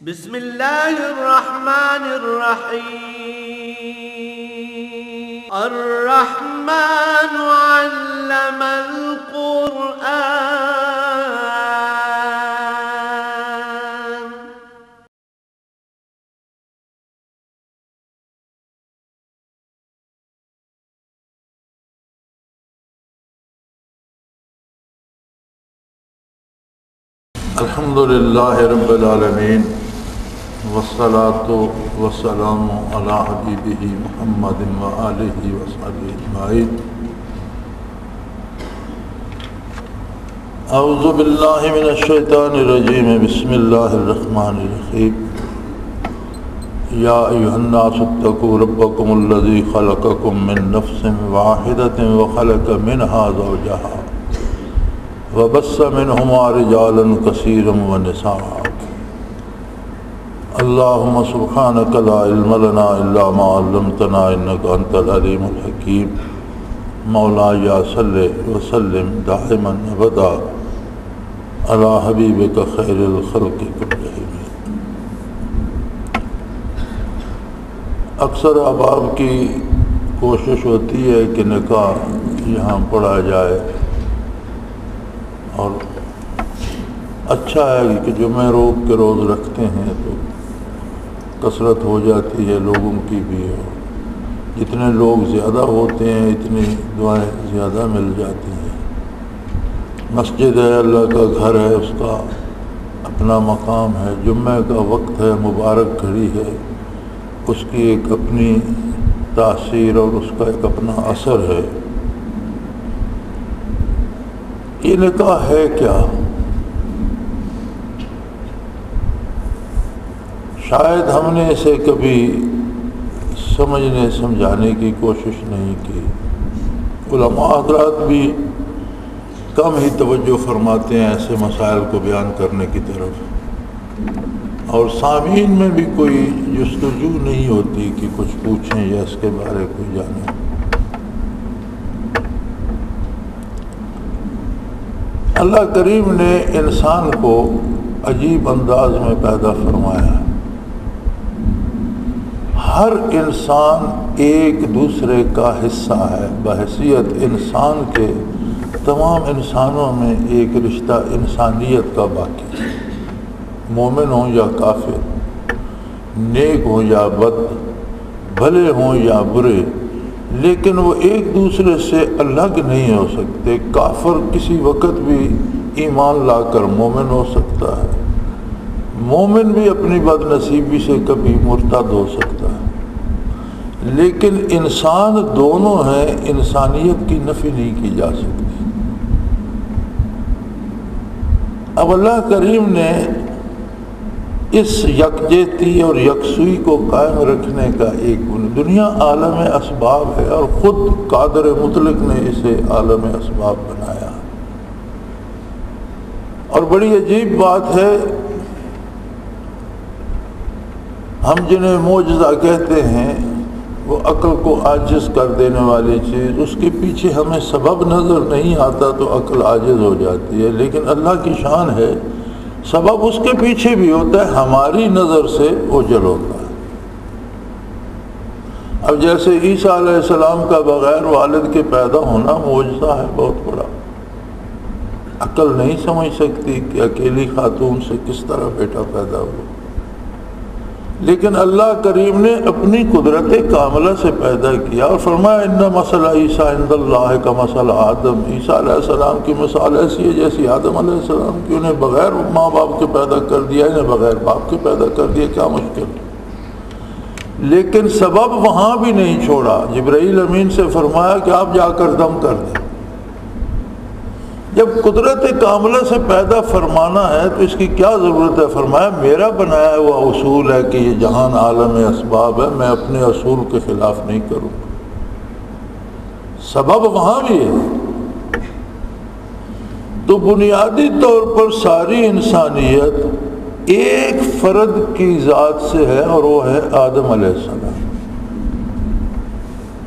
بسم اللہ الرحمن الرحیم الرحمن علم القرآن الحمدللہ رب العالمین والصلاة والسلام علی حبیبہ محمد وآلہ وصحبہ اجمعین۔ اعوذ باللہ من الشیطان الرجیم، بسم اللہ الرحمن الرحیم۔ یا ایھا الناس اتقوا ربکم الذی خلقکم من نفس واحدۃ وخلق منہا زوجہا وبث منہما رجالا کثیرا ونساء۔ اللہم سبحانک لا علم لنا الا ما علمتنا انک انت العلیم الحکیم۔ مولایا صلی وسلم دائما ابدا علی حبیبک خیر الخلق کلہم۔ اکثر احباب کی کوشش ہوتی ہے کہ نکاح یہاں پڑھا جائے، اور اچھا ہے کہ جمعہ روز کے روز رکھتے ہیں تو کثرت ہو جاتی ہے لوگوں کی بھی، اور جتنے لوگ زیادہ ہوتے ہیں اتنی دعائیں زیادہ مل جاتی ہیں۔ مسجد ہے، اللہ کا گھر ہے، اس کا اپنا مقام ہے، جمعہ کا وقت ہے، مبارک گھڑی ہے، اس کی ایک اپنی تاثیر اور اس کا ایک اپنا اثر ہے۔ یہ نکاح ہے کیا؟ شاید ہم نے اسے کبھی سمجھنے سمجھانے کی کوشش نہیں کی۔ علماء حضرات بھی کم ہی توجہ فرماتے ہیں ایسے مسائل کو بیان کرنے کی طرف، اور سامعین میں بھی کوئی جستجو نہیں ہوتی کہ کچھ پوچھیں یا اس کے بارے کوئی جانیں۔ اللہ کریم نے انسان کو عجیب انداز میں پیدا فرمایا۔ ہر انسان ایک دوسرے کا حصہ ہے، بحیثیت انسان کے تمام انسانوں میں ایک رشتہ انسانیت کا باقی ہے، مومن ہوں یا کافر، نیک ہوں یا بد، بھلے ہوں یا برے، لیکن وہ ایک دوسرے سے الگ نہیں ہو سکتے۔ کافر کسی وقت بھی ایمان لا کر مومن ہو سکتا ہے، مومن بھی اپنی بد نصیبی سے کبھی مرتد ہو سکتا ہے، لیکن انسان دونوں ہیں، انسانیت کی نفی نہیں کی جا سکتی۔ اب اللہ کریم نے اس یکجہتی اور یکسوئی کو قائم رکھنے کا ایک دنیا عالم اسباب ہے، اور خود قادر مطلق نے اسے عالم اسباب بنایا۔ اور بڑی عجیب بات ہے، ہم جنہیں معجزہ کہتے ہیں، وہ عقل کو عاجز کر دینے والی چیز، اس کے پیچھے ہمیں سبب نظر نہیں آتا تو عقل عاجز ہو جاتی ہے، لیکن اللہ کی شان ہے سبب اس کے پیچھے بھی ہوتا ہے، ہماری نظر سے اوجھل ہوتا ہے۔ اب جیسے عیسیٰ علیہ السلام کا بغیر والد کے پیدا ہونا معجزہ ہے بہت بڑا، عقل نہیں سمجھ سکتی کہ اکیلی خاتون سے کس طرح بیٹا پیدا ہوا، لیکن اللہ کریم نے اپنی قدرت کاملہ سے پیدا کیا اور فرمایا ان مثل عیسیٰ عند اللہ کمثل آدم۔ عیسیٰ علیہ السلام کی مثال ایسی ہے جیسی آدم علیہ السلام کی، انہیں بغیر ماں باپ کے پیدا کر دیا، انہیں بغیر باپ کے پیدا کر دیا، کیا مشکل۔ لیکن سبب وہاں بھی نہیں چھوڑا، جبرائیل امین سے فرمایا کہ آپ جا کر دم کر دیں۔ جب قدرت کاملہ سے پیدا فرمانا ہے تو اس کی کیا ضرورت ہے؟ فرمایا میرا بنایا ہوا اصول ہے کہ یہ جہان عالم اسباب ہے، میں اپنے اصول کے خلاف نہیں کروں گا۔ سبب وہاں بھی ہے۔ تو بنیادی طور پر ساری انسانیت ایک فرد کی ذات سے ہے، اور وہ ہے آدم علیہ السلام۔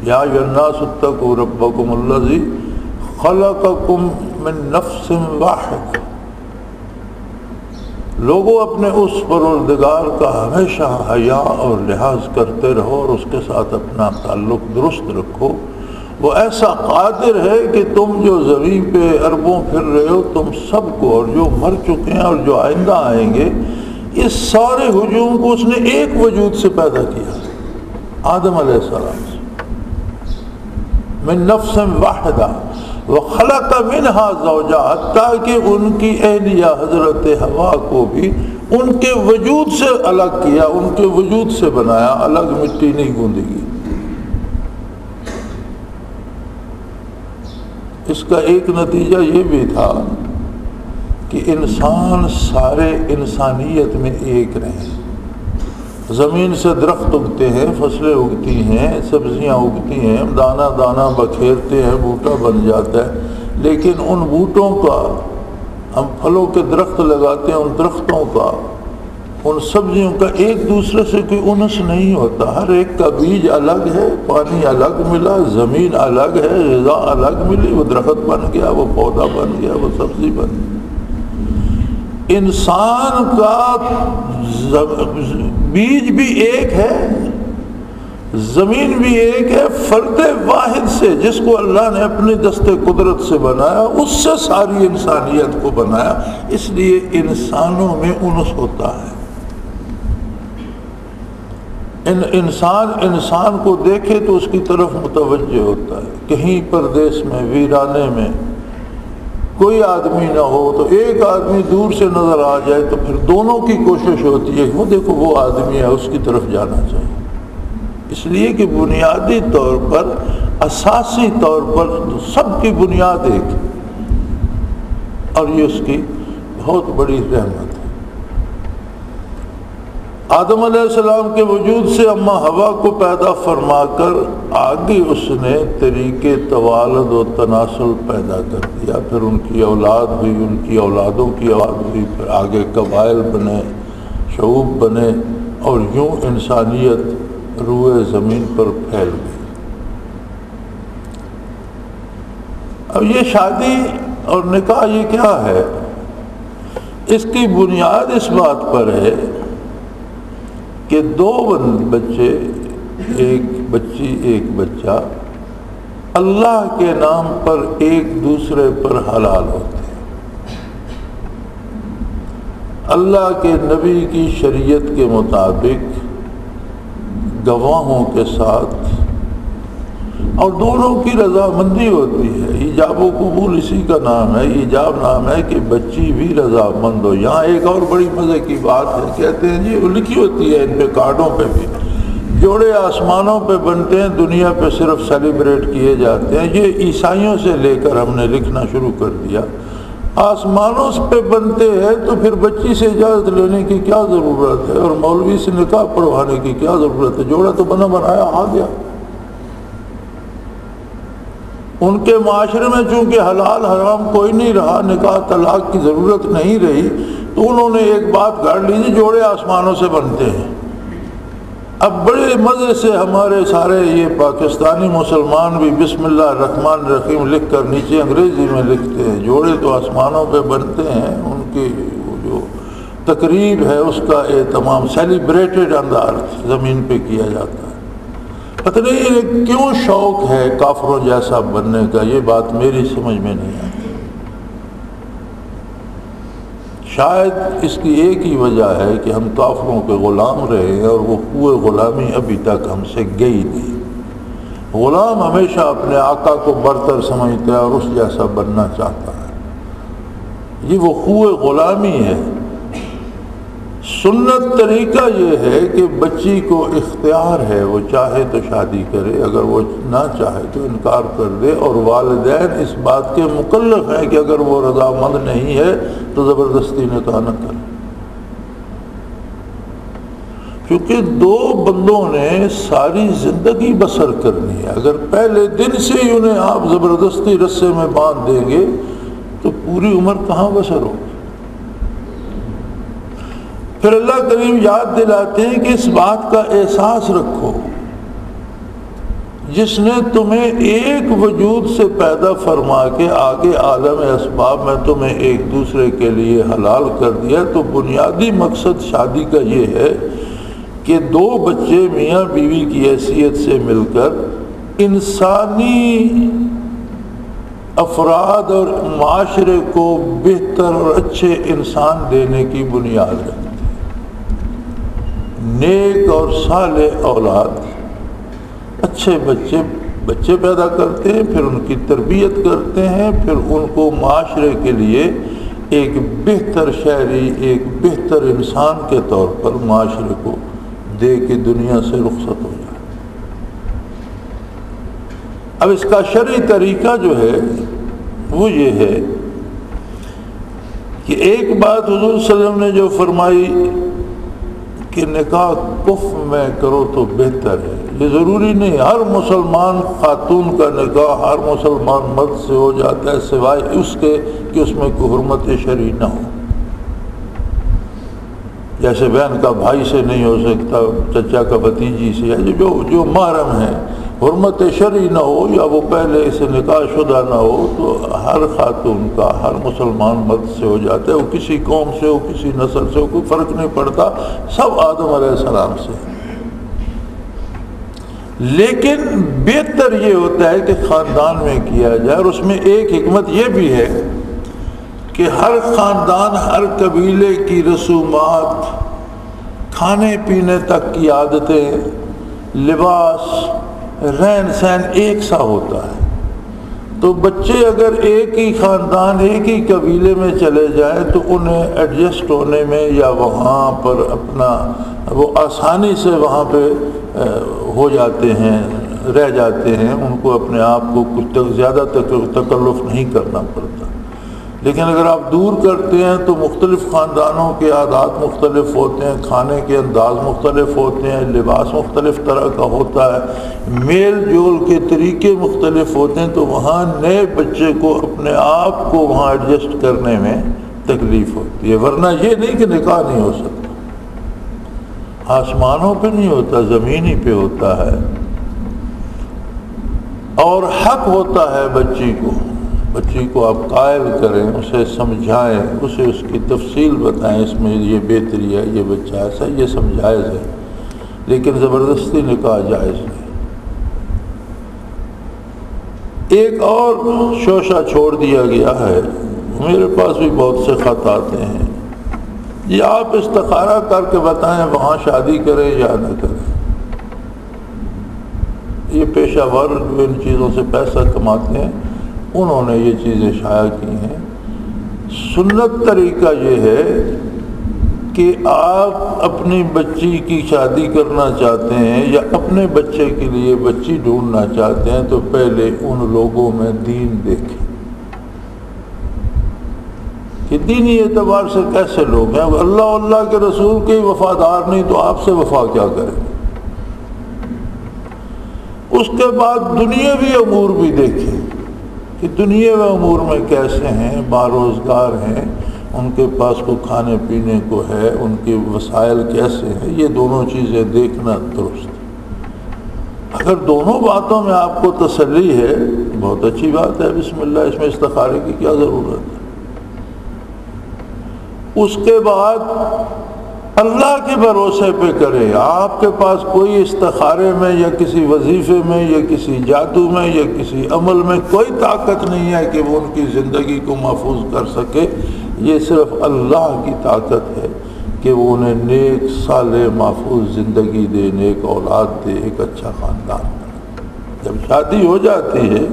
یا ایھا الناس اتقوا ربکم الذی خلقکم من نفس واحد۔ لوگوں اپنے اس پروردگار کا ہمیشہ حیا اور لحاظ کرتے رہو اور اس کے ساتھ اپنا تعلق درست رکھو۔ وہ ایسا قادر ہے کہ تم جو زمین پہ اربوں پھر رہے ہو، تم سب کو، اور جو مر چکے ہیں اور جو آئندہ آئیں گے، اس سارے ہجوم کو اس نے ایک وجود سے پیدا کیا، آدم علیہ السلام سے، من نفس واحدہ وخلق منها زوجہا، تاکہ ان کی اہلیہ حضرت حوا کو بھی ان کے وجود سے الگ کیا، ان کے وجود سے بنایا، الگ مٹی نہیں گوندی گئی۔ اس کا ایک نتیجہ یہ بھی تھا کہ انسان سارے انسانیت میں ایک رہیں۔ زمین سے درخت اگتے ہیں، فصلیں اگتی ہیں، سبزیاں اگتی ہیں، دانہ دانہ بکھیرتے ہیں، بوٹا بن جاتا ہے، لیکن ان بوٹوں کا، ہم پھلوں کے درخت لگاتے ہیں، ان درختوں کا، ان سبزیوں کا ایک دوسرے سے کوئی انس نہیں ہوتا۔ ہر ایک کا بیج الگ ہے، پانی الگ ملا، زمین الگ ہے، غذا الگ ملی، وہ درخت بن گیا، وہ پودا بن گیا، وہ سبزی بن گیا۔ انسان کا بیج بھی ایک ہے، زمین بھی ایک ہے، فرد واحد سے جس کو اللہ نے اپنی دست قدرت سے بنایا، اس سے ساری انسانیت کو بنایا۔ اس لیے انسانوں میں انس ہوتا ہے۔ انسان کو دیکھے تو اس کی طرف متوجہ ہوتا ہے۔ کہیں پردیس میں، ویرانے میں کوئی آدمی نہ ہو تو ایک آدمی دور سے نظر آ جائے تو پھر دونوں کی کوشش ہوتی ہے، وہ دیکھو وہ آدمی ہے، اس کی طرف جانا چاہیے۔ اس لیے کہ بنیادی طور پر، اساسی طور پر سب کی بنیاد ایک ہے، اور یہ اس کی بہت بڑی رحمت ہے۔ آدم علیہ السلام کے وجود سے اماں حوا کو پیدا فرما کر آگے اس نے طریقے توالد و تناسل پیدا کر دیا، پھر ان کی اولاد ہوئی، ان کی اولادوں کی اولاد ہوئی، پھر آگے قبائل بنے، شعوب بنے، اور یوں انسانیت روئے زمین پر پھیل گئی۔ اب یہ شادی اور نکاح یہ کیا ہے؟ اس کی بنیاد اس بات پر ہے کہ دو بچے، ایک بچی ایک بچہ، اللہ کے نام پر ایک دوسرے پر حلال ہوتے ہیں، اللہ کے نبی کی شریعت کے مطابق گواہوں کے ساتھ، اور دونوں کی رضامندی ہوتی ہے۔ ایجاب و قبول اسی کا نام ہے۔ ایجاب نام ہے کہ بچی بھی رضامند ہو۔ یہاں ایک اور بڑی مزے کی بات ہے، کہتے ہیں جی لکھی ہوتی ہے ان پہ کارڈوں پہ بھی، جوڑے آسمانوں پہ بنتے ہیں، دنیا پہ صرف سیلیبریٹ کیے جاتے ہیں۔ یہ عیسائیوں سے لے کر ہم نے لکھنا شروع کر دیا۔ آسمانوں پہ بنتے ہیں تو پھر بچی سے اجازت لینے کی کیا ضرورت ہے، اور مولوی سے نکاح پڑھوانے کی کیا ضرورت ہے؟ جوڑا تو بنا بنایا آ گیا۔ ان کے معاشرے میں چونکہ حلال حرام کوئی نہیں رہا، نکاح طلاق کی ضرورت نہیں رہی، تو انہوں نے ایک بات گاڑ لی، جوڑے آسمانوں سے بنتے ہیں۔ اب بڑے مزے سے ہمارے سارے یہ پاکستانی مسلمان بھی بسم اللہ الرحمن الرحیم لکھ کر نیچے انگریزی میں لکھتے ہیں، جوڑے تو آسمانوں پہ بنتے ہیں۔ ان کی جو تقریب ہے اس کا اہتمام سیلیبریٹڈ انداز زمین پہ کیا جاتا ہے۔ پتہ نہیں کیوں شوق ہے کافروں جیسا بننے کا، یہ بات میری سمجھ میں نہیں آتی۔ شاید اس کی ایک ہی وجہ ہے کہ ہم کافروں کے غلام رہے ہیں، اور وہ قوت غلامی ابھی تک ہم سے گئی نہیں۔ غلام ہمیشہ اپنے آقا کو برتر سمجھتا ہے اور اس جیسا بننا چاہتا ہے، یہ وہ قوت غلامی ہے۔ سنت طریقہ یہ ہے کہ بچی کو اختیار ہے، وہ چاہے تو شادی کرے، اگر وہ نہ چاہے تو انکار کر دے، اور والدین اس بات کے مکلف ہیں کہ اگر وہ رضامند نہیں ہے تو زبردستی نکاح نہ کرے۔ کیونکہ دو بندوں نے ساری زندگی بسر کرنی ہے، اگر پہلے دن سے ہی انہیں آپ زبردستی رسے میں باندھ دیں گے تو پوری عمر کہاں بسر ہوگی؟ پھر اللہ کریم یاد دلاتے ہیں کہ اس بات کا احساس رکھو، جس نے تمہیں ایک وجود سے پیدا فرما کے آگے عالم اسباب میں تمہیں ایک دوسرے کے لیے حلال کر دیا، تو بنیادی مقصد شادی کا یہ ہے کہ دو بچے میاں بیوی کی حیثیت سے مل کر انسانی افراد اور معاشرے کو بہتر اور اچھے انسان دینے کی بنیاد رکھتے ہیں۔ نیک اور صالح اولاد، اچھے بچے پیدا کرتے ہیں، پھر ان کی تربیت کرتے ہیں، پھر ان کو معاشرے کے لیے ایک بہتر شہری، ایک بہتر انسان کے طور پر معاشرے کو دے کے دنیا سے رخصت ہو جائے۔ اب اس کا شرعی طریقہ جو ہے وہ یہ ہے کہ ایک بات حضور صلی اللہ علیہ وسلم نے جو فرمائی کہ نکاح کفر میں کرو تو بہتر ہے، یہ ضروری نہیں ہر مسلمان خاتون کا نکاح ہر مسلمان مرد سے ہو جاتا ہے، سوائے اس کے کہ اس میں کوئی حرمت شرعی نہ ہو۔ جیسے بہن کا بھائی سے نہیں ہو سکتا، چچا کا بھتیجی سے، جو محرم ہے، حرمت شرعی نہ ہو یا وہ پہلے سے نکاح شدہ نہ ہو، تو ہر خاتون کا ہر مسلمان مرد سے ہو جاتا ہے، وہ کسی قوم سے ہو، کسی نسل سے ہو، کوئی فرق نہیں پڑتا، سب آدم علیہ السلام سے۔ لیکن بہتر یہ ہوتا ہے کہ خاندان میں کیا جائے، اور اس میں ایک حکمت یہ بھی ہے کہ ہر خاندان، ہر قبیلے کی رسومات، کھانے پینے تک کی عادتیں، لباس، رہن سہن ایک سا ہوتا ہے۔ تو بچے اگر ایک ہی خاندان، ایک ہی قبیلے میں چلے جائیں تو انہیں ایڈجسٹ ہونے میں یا وہاں پر اپنا وہ آسانی سے وہاں پہ ہو جاتے ہیں، رہ جاتے ہیں، ان کو اپنے آپ کو کچھ زیادہ تکلف نہیں کرنا پڑتا۔ لیکن اگر آپ دور کرتے ہیں تو مختلف خاندانوں کے عادات مختلف ہوتے ہیں، کھانے کے انداز مختلف ہوتے ہیں، لباس مختلف طرح کا ہوتا ہے، میل جول کے طریقے مختلف ہوتے ہیں، تو وہاں نئے بچے کو اپنے آپ کو وہاں ایڈجسٹ کرنے میں تکلیف ہوتی ہے۔ ورنہ یہ نہیں کہ نکاح نہیں ہو سکتا، آسمانوں پہ نہیں ہوتا، زمین ہی پہ ہوتا ہے، اور حق ہوتا ہے بچی کو آپ قائل کریں، اسے سمجھائیں، اسے اس کی تفصیل بتائیں، اس میں یہ بہتری ہے، یہ بچہ ایسا، یہ سمجھائز ہے، لیکن زبردستی نکاح جائز نہیں۔ ایک اور شوشہ چھوڑ دیا گیا ہے، میرے پاس بھی بہت سے خط آتے ہیں، یہ آپ استخارہ کر کے بتائیں وہاں شادی کریں یا نہ کریں۔ یہ پیشہ ور جو ان چیزوں سے پیسہ کماتے ہیں، انہوں نے یہ چیزیں شائع کی ہیں۔ سنت طریقہ یہ ہے کہ آپ اپنی بچی کی شادی کرنا چاہتے ہیں یا اپنے بچے کے لیے بچی ڈھونڈنا چاہتے ہیں تو پہلے ان لوگوں میں دین دیکھیں کہ دینی اعتبار سے کیسے لوگ ہیں۔ اللہ اللہ کے رسول کے وفادار نہیں تو آپ سے وفا کیا کریں۔ اس کے بعد دنیاوی امور بھی دیکھیں کہ دنیاوی امور میں کیسے ہیں، باروزگار ہیں، ان کے پاس کو کھانے پینے کو ہے، ان کے وسائل کیسے ہیں، یہ دونوں چیزیں دیکھنا درست ہے۔ اگر دونوں باتوں میں آپ کو تسلی ہے بہت اچھی بات ہے، بسم اللہ، اس میں استخارے کی کیا ضرورت ہے۔ اس کے بعد اللہ کے بھروسے پہ کریں۔ آپ کے پاس کوئی استخارے میں یا کسی وظیفے میں یا کسی جادو میں یا کسی عمل میں کوئی طاقت نہیں ہے کہ وہ ان کی زندگی کو محفوظ کر سکے، یہ صرف اللہ کی طاقت ہے کہ وہ انہیں نیک صالح محفوظ زندگی دے، نیک اولاد دے، ایک اچھا خاندان بنا۔ جب شادی ہو جاتی ہے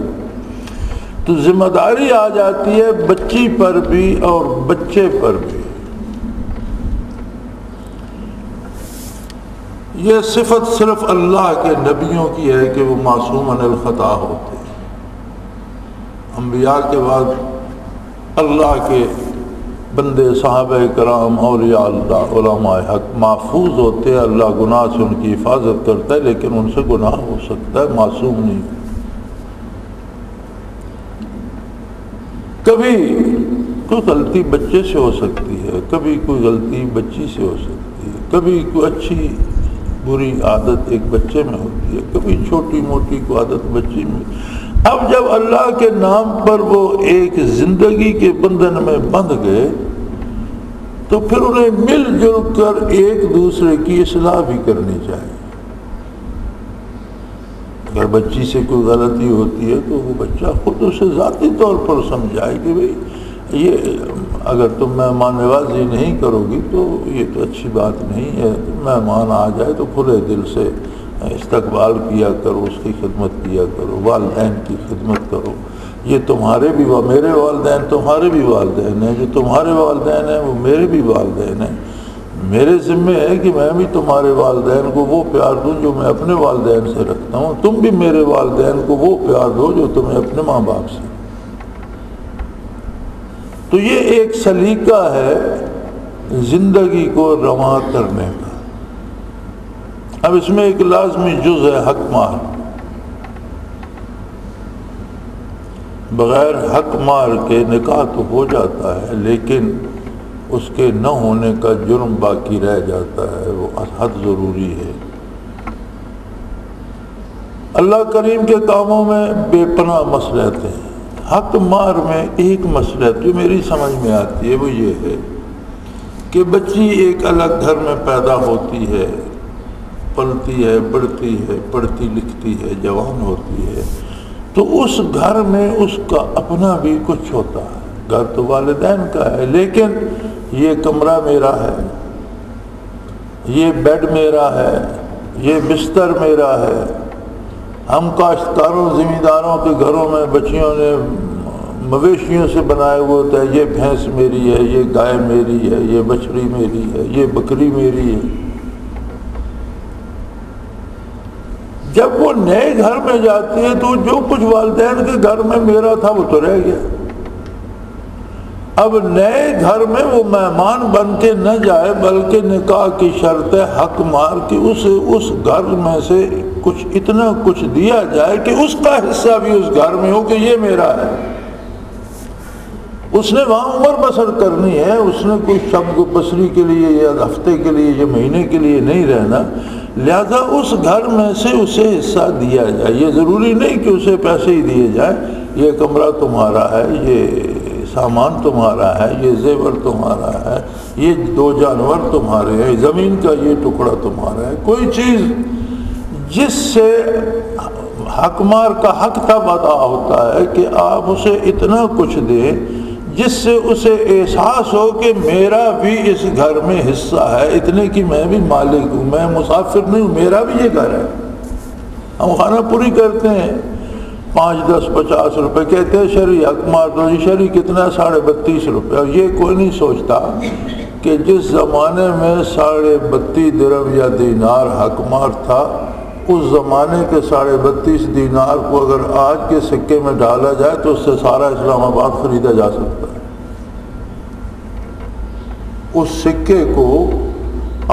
تو ذمہ داری آ جاتی ہے بچی پر بھی اور بچے پر بھی۔ یہ صفت صرف اللہ کے نبیوں کی ہے کہ وہ معصوم عن الخطا ہوتے ہیں۔ انبیاء کے بعد اللہ کے بندے، صحابہ کرام، اولیاء اللہ، علماء حق محفوظ ہوتے ہیں، اللہ گناہ سے ان کی حفاظت کرتا ہے، لیکن ان سے گناہ ہو سکتا ہے، معصوم نہیں۔ کبھی کوئی غلطی بچے سے ہو سکتی ہے، کبھی کوئی غلطی بچی سے ہو سکتی ہے، کبھی کوئی اچھی بری عادت ایک بچے میں ہوتی ہے، کبھی چھوٹی موٹی کو عادت بچی میں۔ اب جب اللہ کے نام پر وہ ایک زندگی کے بندھن میں بندھ گئے تو پھر انہیں مل جل کر ایک دوسرے کی اصلاح بھی کرنی چاہیے۔ اگر بچی سے کوئی غلطی ہوتی ہے تو وہ بچہ خود اسے ذاتی طور پر سمجھائے کہ بھئی یہ اگر تم مہمان نوازی نہیں کرو گی تو یہ تو اچھی بات نہیں ہے، مہمان آ جائے تو کھلے دل سے استقبال کیا کرو، اس کی خدمت کیا کرو، والدین کی خدمت کرو۔ یہ تمہارے بھی میرے والدین تمہارے بھی والدین ہیں، جو تمہارے والدین ہیں وہ میرے بھی والدین ہیں۔ میرے ذمہ ہے کہ میں بھی تمہارے والدین کو وہ پیار دوں جو میں اپنے والدین سے رکھتا ہوں، تم بھی میرے والدین کو وہ پیار دو جو تمہیں اپنے ماں باپ سے۔ تو یہ ایک سلیقہ ہے زندگی کو رواں کرنے کا۔ اب اس میں ایک لازمی جز ہے حق مار۔ بغیر حق مار کے نکاح تو ہو جاتا ہے لیکن اس کے نہ ہونے کا جرم باقی رہ جاتا ہے، وہ حد ضروری ہے۔ اللہ کریم کے کاموں میں بے پناہ مصلحت ہے۔ حق مار میں ایک مصلحت جو میری سمجھ میں آتی ہے وہ یہ ہے کہ بچی ایک الگ گھر میں پیدا ہوتی ہے، پلتی ہے، بڑھتی ہے، پڑھتی لکھتی ہے، جوان ہوتی ہے، تو اس گھر میں اس کا اپنا بھی کچھ ہوتا ہے۔ گھر تو والدین کا ہے لیکن یہ کمرہ میرا ہے، یہ بیڈ میرا ہے، یہ بستر میرا ہے۔ ہم کاشتکاروں زمینداروں کے گھروں میں بچیوں نے مویشیوں سے بنائے ہوئے ہوتا ہے، یہ بھینس میری ہے، یہ گائے میری ہے، یہ بچڑی میری ہے، یہ بکری میری ہے۔ جب وہ نئے گھر میں جاتی ہے تو جو کچھ والدین کے گھر میں میرا تھا وہ تو رہ گیا۔ اب نئے گھر میں وہ مہمان بن کے نہ جائے بلکہ نکاح کی شرط ہے حق مار کہ اس گھر میں سے کچھ اتنا کچھ دیا جائے کہ اس کا حصہ بھی اس گھر میں ہو کہ یہ میرا ہے۔ اس نے وہاں عمر بسر کرنی ہے، اس نے کوئی شب بسری کے لیے یا ہفتے کے لیے یا مہینے کے لیے نہیں رہنا، لہذا اس گھر میں سے اسے حصہ دیا جائے۔ یہ ضروری نہیں کہ اسے پیسے ہی دیے جائیں، یہ کمرہ تمہارا ہے، یہ سامان تمہارا ہے، یہ زیور تمہارا ہے، یہ 2 جانور تمہارے ہیں، زمین کا یہ ٹکڑا تمہارا ہے۔ کوئی چیز جس سے حق مار کا حق تب ادا ہوتا ہے کہ آپ اسے اتنا کچھ دیں جس سے اسے احساس ہو کہ میرا بھی اس گھر میں حصہ ہے، اتنے کی میں بھی مالک ہوں، میں مسافر نہیں ہوں، میرا بھی یہ گھر ہے۔ ہم خانہ پوری کرتے ہیں 5 10 50 روپے، کہتے ہیں شرعی حق مار دو، جی شرعی کتنا ہے 32.5 روپے۔ اور یہ کوئی نہیں سوچتا کہ جس زمانے میں 32.5 درہم یا دینار حق مار تھا، اس زمانے کے 32.5 دینار کو اگر آج کے سکے میں ڈالا جائے تو اس سے سارا اسلام آباد خریدا جا سکتا ہے۔ اس سکے کو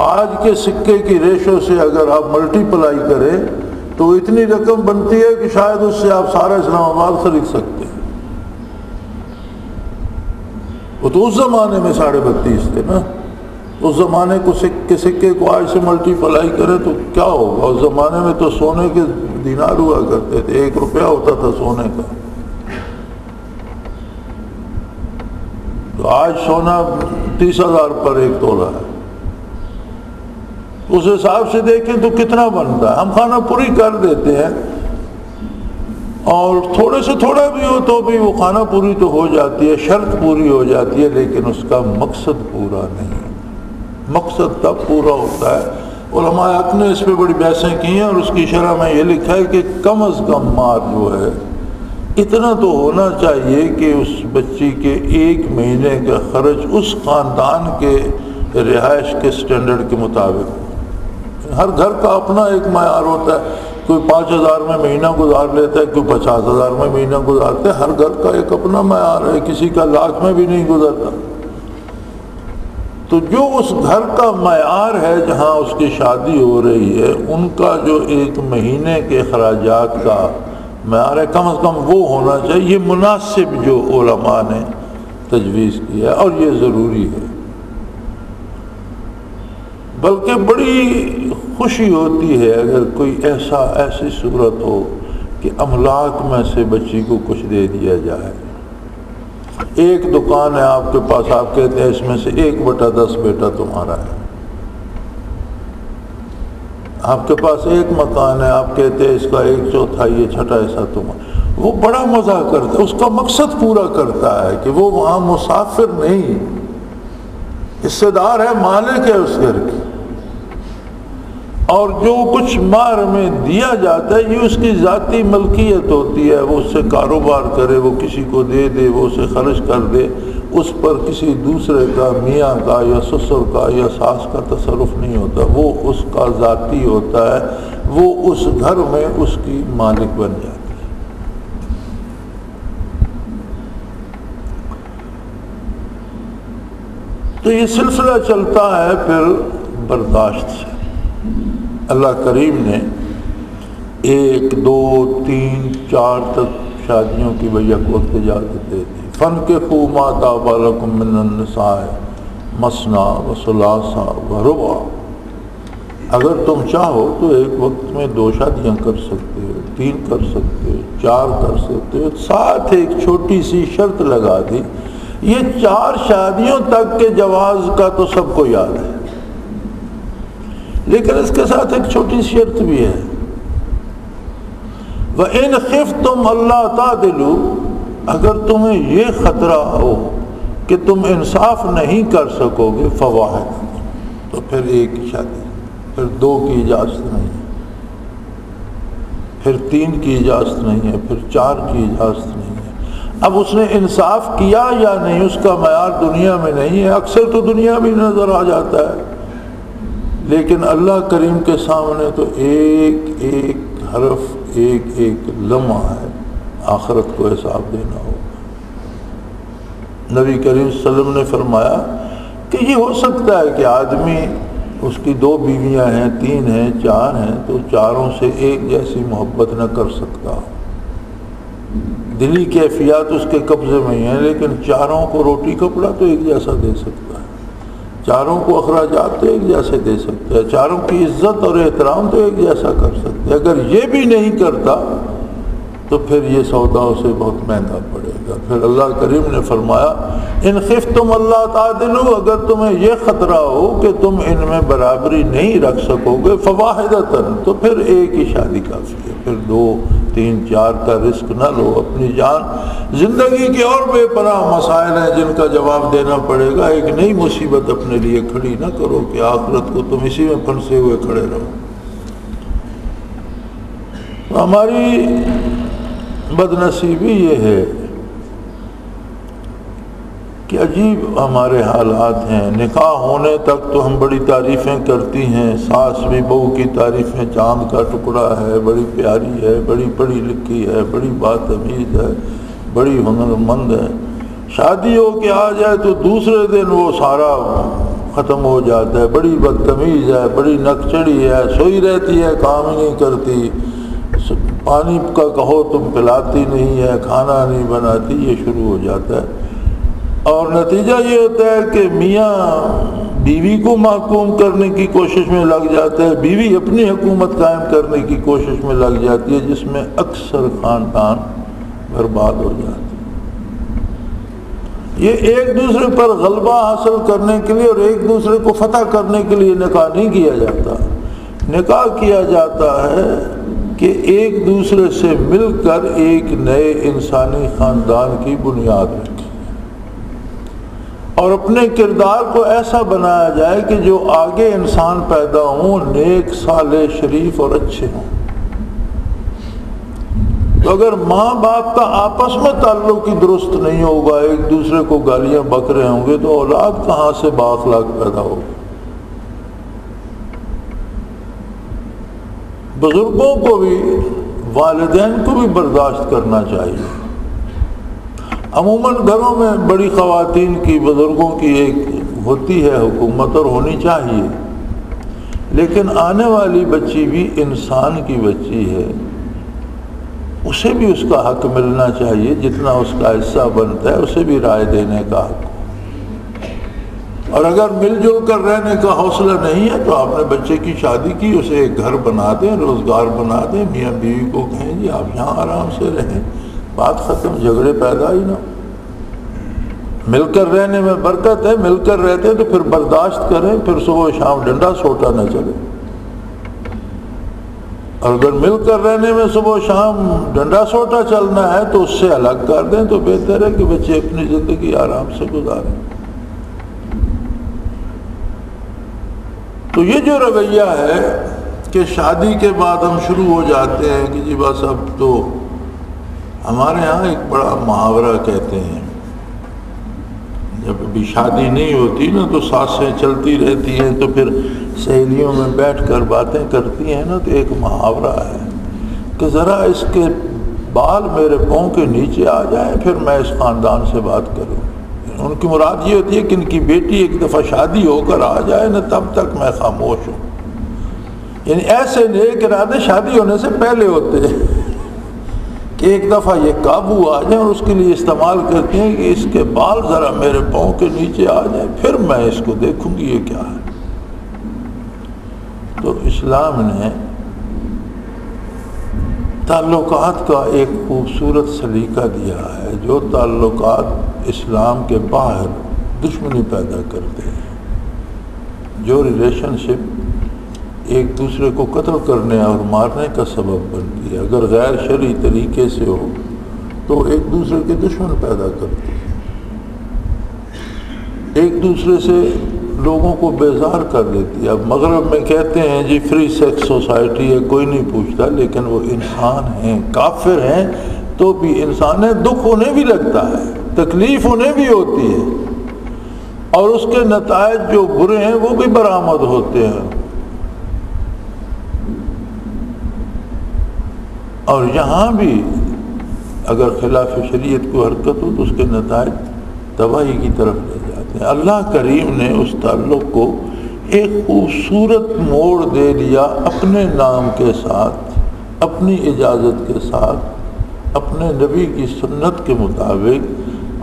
آج کے سکے کی ریشو سے اگر آپ ملٹی پلائی کریں تو اتنی رقم بنتی ہے کہ شاید اس سے آپ سارا اسلام آباد خرید سکتے ہیں۔ وہ تو اس زمانے میں 32.5 تھے نا۔ اس زمانے کو سکے کو آج سے ملٹی پلائی کرے تو کیا ہوگا؟ اس زمانے میں تو سونے کے دینار ہوا کرتے تھے، 1 روپیہ ہوتا تھا سونے کا۔ تو آج سونا 30,000 پر 1 تولہ ہے۔ اس حساب سے دیکھیں تو کتنا بنتا ہے۔ ہم خانہ پوری کر دیتے ہیں اور تھوڑے سے تھوڑا بھی ہو تو بھی وہ خانہ پوری تو ہو جاتی ہے، شرط پوری ہو جاتی ہے، لیکن اس کا مقصد پورا نہیں۔ مقصد تب پورا ہوتا ہے۔ علماء حق نے اس پہ بڑی بحثیں کی ہیں اور اس کی شرح میں یہ لکھا ہے کہ کم از کم مار جو ہے اتنا تو ہونا چاہیے کہ اس بچی کے 1 مہینے کا خرچ اس خاندان کے رہائش کے سٹینڈرڈ کے مطابق۔ ہر گھر کا اپنا ایک معیار ہوتا ہے، کوئی 5,000 میں مہینہ گزار لیتا ہے، کوئی 50,000 میں مہینہ گزارتا ہے۔ ہر گھر کا ایک اپنا معیار ہے، کسی کا لاکھ میں بھی نہیں گزرتا۔ تو جو اس گھر کا معیار ہے جہاں اس کی شادی ہو رہی ہے، ان کا جو 1 مہینے کے اخراجات کا معیار ہے، کم از کم وہ ہونا چاہیے۔ یہ مناسب جو علماء نے تجویز کیا ہے اور یہ ضروری ہے۔ بلکہ بڑی خوشی ہوتی ہے اگر کوئی ایسی صورت ہو کہ املاک میں سے بچی کو کچھ دے دیا جائے. ایک دکان ہے آپ کے پاس، آپ کہتے ہیں اس میں سے 1/10 بیٹا تمہارا ہے. آپ کے پاس ایک مکان ہے، آپ کہتے ہیں اس کا 1/4 یہ چھٹا حصہ تمہارا. وہ بڑا مزہ کرتا ہے، اس کا مقصد پورا کرتا ہے کہ وہ وہاں مسافر نہیں، حصے دار ہے، مالک ہے اس گھر کی. اور جو کچھ مہر میں دیا جاتا ہے یہ اس کی ذاتی ملکیت ہوتی ہے. وہ اس سے کاروبار کرے، وہ کسی کو دے دے، وہ اسے خرچ کر دے، اس پر کسی دوسرے کا، میاں کا یا سسر کا یا ساس کا تصرف نہیں ہوتا. وہ اس کا ذاتی ہوتا ہے، وہ اس گھر میں اس کی مالک بن جاتا ہے. تو یہ سلسلہ چلتا ہے پھر برداشت سے. اللہ کریم نے 1 2 3 4 تک شادیوں کی وجہ کو اجازت دے دی. فَانْكِحُوا مَا طَابَ لَكُم مِّنَ النِّسَاءِ مَثْنَىٰ وَثُلَاثَ وَرُبَاعَ. اگر تم چاہو تو ایک وقت میں 2 شادیاں کر سکتے ہو، 3 کر سکتے ہو، 4 کر سکتے ہو. ساتھ ایک چھوٹی سی شرط لگا دی. یہ 4 شادیوں تک کے جواز کا تو سب کو یاد ہے، لیکن اس کے ساتھ ایک چھوٹی سی شرط بھی ہے. وَإِنْ خِفْتُمْ أَلَّا تَعْدِلُوا. اگر تمہیں یہ خطرہ ہو کہ تم انصاف نہیں کر سکو گے، فواحد، تو پھر ایک ہی شادی، پھر 2 کی اجازت نہیں ہے، پھر 3 کی اجازت نہیں ہے، پھر 4 کی اجازت نہیں ہے. اب اس نے انصاف کیا یا نہیں اس کا معیار دنیا میں نہیں ہے. اکثر تو دنیا بھی نظر آ جاتا ہے، لیکن اللہ کریم کے سامنے تو ایک ایک حرف، ایک ایک لمحہ ہے. آخرت کو حساب دینا ہوگا. نبی کریم صلی اللہ علیہ وسلم نے فرمایا کہ یہ ہو سکتا ہے کہ آدمی، اس کی 2 بیویاں ہیں، 3 ہیں، 4 ہیں، تو چاروں سے ایک جیسی محبت نہ کر سکتا. دلی کیفیات اس کے قبضے میں ہی ہیں، لیکن چاروں کو روٹی کپڑا تو ایک جیسا دے سکتا ہے، چاروں کو اخراجات تو ایک جیسے دے سکتا ہے، چاروں کی عزت اور احترام تو ایک جیسا کر سکتا ہے. اگر یہ بھی نہیں کرتا تو پھر یہ سودا اسے بہت مہنگا پڑے گا. پھر اللہ کریم نے فرمایا ان خفتم اللہ تعدلوا. اگر تمہیں یہ خطرہ ہو کہ تم ان میں برابری نہیں رکھ سکو گے، فواحدۃ، تو پھر ایک ہی شادی کافی ہے. پھر 2 3 4 کا رزق نہ لو. اپنی جان، زندگی کے اور بے پناہ مسائل ہیں جن کا جواب دینا پڑے گا. ایک نئی مصیبت اپنے لیے کھڑی نہ کرو کہ آخرت کو تم اسی میں پھنسے ہوئے کھڑے رہو. ہماری بدنصیبی یہ ہے کہ عجیب ہمارے حالات ہیں. نکاح ہونے تک تو ہم بڑی تعریفیں کرتی ہیں، ساس بھی بہو کی تعریفیں، چاند کا ٹکڑا ہے، بڑی پیاری ہے، بڑی پڑھی لکھی ہے، بڑی بات تمیز ہے، بڑی ہنرمند ہے. شادی ہو کے آ جائے تو دوسرے دن وہ سارا ختم ہو جاتا ہے. بڑی بدتمیز ہے، بڑی نک چڑھی ہے، سوئی رہتی ہے، کام ہی نہیں کرتی، پانی کا کہو تم پلاتی نہیں ہے، کھانا نہیں بناتی. یہ شروع ہو جاتا ہے اور نتیجہ یہ ہوتا ہے کہ میاں بیوی کو محکوم کرنے کی کوشش میں لگ جاتا ہے، بیوی اپنی حکومت قائم کرنے کی کوشش میں لگ جاتی ہے، جس میں اکثر خاندان برباد ہو جاتے ہیں. یہ ایک دوسرے پر غلبہ حاصل کرنے کے لیے اور ایک دوسرے کو فتح کرنے کے لیے نکاح نہیں کیا جاتا. نکاح کیا جاتا ہے کہ ایک دوسرے سے مل کر ایک نئے انسانی خاندان کی بنیاد رکھے اور اپنے کردار کو ایسا بنایا جائے کہ جو آگے انسان پیدا ہوں نیک، صالح، شریف اور اچھے ہوں. تو اگر ماں باپ کا آپس میں تعلق ہی درست نہیں ہوگا، ایک دوسرے کو گالیاں بک رہے ہوں گے، تو اولاد کہاں سے بااخلاق پیدا ہوگی. بزرگوں کو بھی، والدین کو بھی برداشت کرنا چاہیے. عموماً گھروں میں بڑی خواتین کی، بزرگوں کی ایک ہوتی ہے حکومت اور ہونی چاہیے، لیکن آنے والی بچی بھی انسان کی بچی ہے، اسے بھی اس کا حق ملنا چاہیے. جتنا اس کا حصہ بنتا ہے اسے بھی رائے دینے کا حق. اور اگر مل جل کر رہنے کا حوصلہ نہیں ہے تو آپ نے بچے کی شادی کی، اسے ایک گھر بنا دیں، روزگار بنا دیں، میاں بیوی کو کہیں جی آپ یہاں آرام سے رہیں، بات ختم، جھگڑے پیدا ہی نہ۔ مل کر رہنے میں برکت ہے، مل کر رہتے ہیں تو پھر برداشت کریں، پھر صبح و شام ڈنڈا سوٹا نہ چلے۔ اور اگر مل کر رہنے میں صبح و شام ڈنڈا سوٹا چلنا ہے تو اس سے الگ کر دیں، تو بہتر ہے کہ بچے اپنی زندگی آرام سے گزاریں۔ تو یہ جو رویہ ہے کہ شادی کے بعد ہم شروع ہو جاتے ہیں کہ جی بس اب تو، ہمارے ہاں ایک بڑا محاورہ کہتے ہیں، جب ابھی شادی نہیں ہوتی نا تو سانسیں چلتی رہتی ہیں، تو پھر سہیلیوں میں بیٹھ کر باتیں کرتی ہیں نا، تو ایک محاورہ ہے کہ ذرا اس کے بال میرے پاؤں کے نیچے آ جائیں پھر میں اس خاندان سے بات کروں۔ ان کی مراد یہ ہوتی ہے کہ ان کی بیٹی ایک دفعہ شادی ہو کر آ جائے نا، تب تک میں خاموش ہوں۔ یعنی ایسے نیک ارادے شادی ہونے سے پہلے ہوتے ہیں کہ ایک دفعہ یہ قابو آ جائیں، اور اس کے لیے استعمال کرتے ہیں کہ اس کے بال ذرا میرے پاؤں کے نیچے آ جائیں پھر میں اس کو دیکھوں گی یہ کیا ہے۔ تو اسلام نے تعلقات کا ایک خوبصورت سلیقہ دیا ہے، جو تعلقات اسلام کے باہر دشمنی پیدا کرتے ہیں، جو ریلیشن شپ ایک دوسرے کو قتل کرنے اور مارنے کا سبب بنتی ہے، اگر غیر شرعی طریقے سے ہو تو ایک دوسرے کے دشمن پیدا کرتی ہے، ایک دوسرے سے لوگوں کو بیزار کر دیتی ہے۔ اب مغرب میں کہتے ہیں جی فری سیکس سوسائٹی ہے، کوئی نہیں پوچھتا، لیکن وہ انسان ہیں، کافر ہیں تو بھی انسان ہے، دکھ انہیں بھی لگتا ہے، تکلیف انہیں بھی ہوتی ہے، اور اس کے نتائج جو برے ہیں وہ بھی برآمد ہوتے ہیں۔ اور یہاں بھی اگر خلاف شریعت کو حرکت ہو تو اس کے نتائج تباہی کی طرف لے جاتے ہیں۔ اللہ کریم نے اس تعلق کو ایک خوبصورت موڑ دے دیا اپنے نام کے ساتھ، اپنی اجازت کے ساتھ، اپنے نبی کی سنت کے مطابق،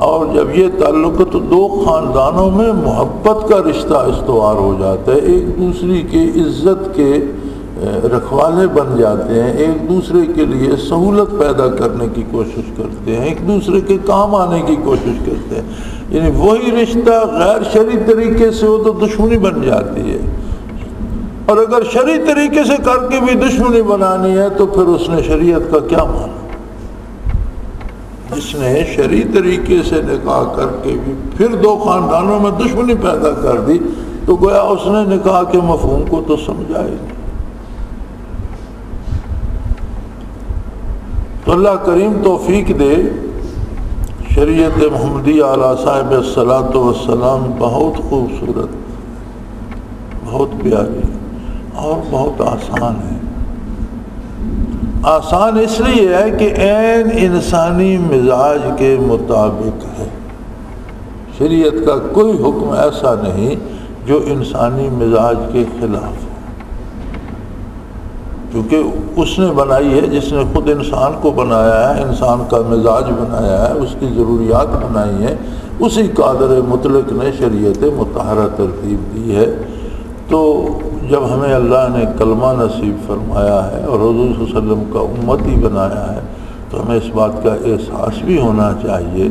اور جب یہ تعلق ہے تو دو خاندانوں میں محبت کا رشتہ استوار ہو جاتا ہے، ایک دوسرے کی عزت کے رکھوالے بن جاتے ہیں، ایک دوسرے کے لیے سہولت پیدا کرنے کی کوشش کرتے ہیں، ایک دوسرے کے کام آنے کی کوشش کرتے ہیں۔ یعنی وہی رشتہ غیر شرعی طریقے سے ہو تو دشمنی بن جاتی ہے، اور اگر شرعی طریقے سے کر کے بھی دشمنی بنانی ہے تو پھر اس نے شریعت کا کیا مانا؟ جس نے شرعی طریقے سے نکاح کر کے بھی پھر دو خاندانوں میں دشمنی پیدا کر دی تو گویا اس نے نکاح کے مفہوم کو تو سمجھا ہی نہیں۔ تو اللہ کریم توفیق دے، شریعت محمدی علیہ صاحب الصلاۃ والسلام بہت خوبصورت، بہت پیاری اور بہت آسان ہے۔ آسان اس لیے ہے کہ عین انسانی مزاج کے مطابق ہے، شریعت کا کوئی حکم ایسا نہیں جو انسانی مزاج کے خلاف ہے، کیونکہ اس نے بنائی ہے، جس نے خود انسان کو بنایا ہے، انسان کا مزاج بنایا ہے، اس کی ضروریات بنائی ہیں، اسی قادر مطلق نے شریعت مطہرہ ترتیب دی ہے۔ تو جب ہمیں اللہ نے کلمہ نصیب فرمایا ہے اور حضور صلی اللہ علیہ وسلم کا امتی بنایا ہے تو ہمیں اس بات کا احساس بھی ہونا چاہیے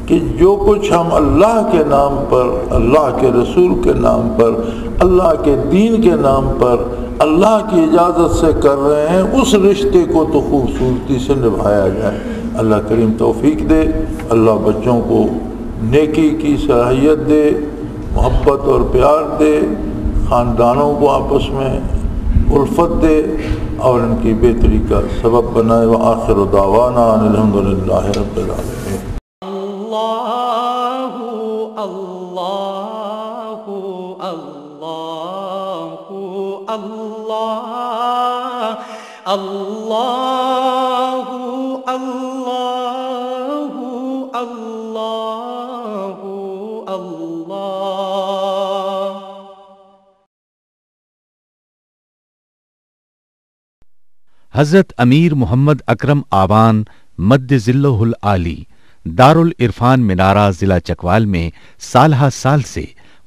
کہ جو کچھ ہم اللہ کے نام پر، اللہ کے رسول کے نام پر، اللہ کے دین کے نام پر، اللہ کی اجازت سے کر رہے ہیں، اس رشتے کو تو خوبصورتی سے نبھایا جائے۔ اللہ کریم توفیق دے، اللہ بچوں کو نیکی کی صلاحیت دے، محبت اور پیار دے، خاندانوں کو آپس میں الفت دے اور ان کی بہتری کا سبب بنائے۔ وآخر دعوانا ان الحمدللہ رب العالمین۔ اللہ اللہ اللہ اللہ اللہ اللہ اللہ اللہ۔ حضرت امیر محمد اکرم آبان مد ذلہ العالی دارالعرفان منارہ ضلع چکوال میں سالہ سال سے